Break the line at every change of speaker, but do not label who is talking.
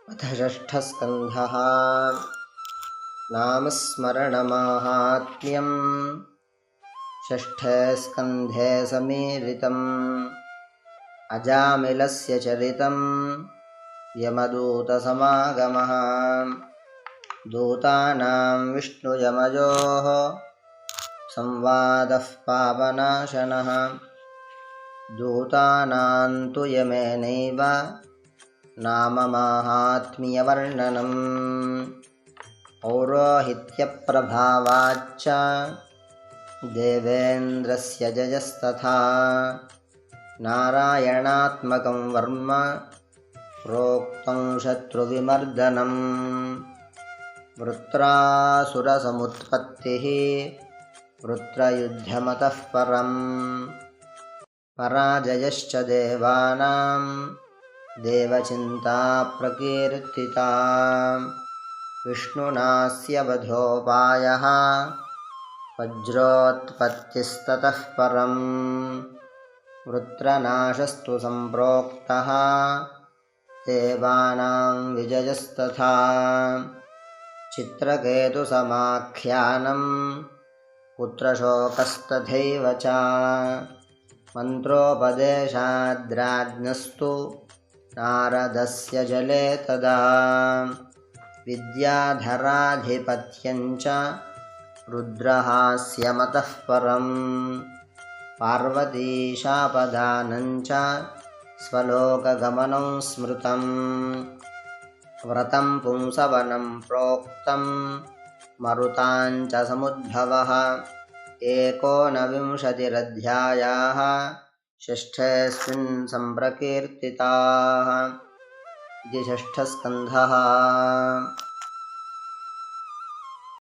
अथ षष्ठस्कन्धः नामस्मरणमाहात्म्यम्। षष्ठे स्कन्धे समीरितम् अजामिलस्य चरितम् यमदूतसमागमः। दूतानां विष्णुयमयोः संवादः पापनाशनः। दूतानां तु यमेनैव नाममाहात्म्यवर्णनम्। पौरोहित्यप्रभावाच्च देवेन्द्रस्य जयस्तथा नारायणात्मकं वर्म प्रोक्तं शत्रुविमर्दनम्। वृत्रासुरसमुत्पत्तिः वृत्रयुद्धमतः परम् पराजयश्च देवानां देवचिन्ता प्रकीर्तिता। विष्णुनास्य वधोपायः वज्रोत्पत्तिस्ततः परम् वृत्रनाशस्तु सम्प्रोक्तः देवानां विजयस्तथा। चित्रकेतुसमाख्यानं पुत्रशोकस्तथैव च मन्त्रोपदेशाद्राज्ञस्तु नारदस्य जले तदा। विद्याधराधिपत्यञ्च रुद्रहास्यमतः परम् पार्वतीशापदानञ्च स्वलोकगमनं स्मृतम्। व्रतं पुंसवनं प्रोक्तं मरुताञ्च समुद्भवः। एकोनविंशतिरध्यायाः षष्ठेऽस्मिन् सम्प्रकीर्तिताः। इति षष्ठस्कन्धः।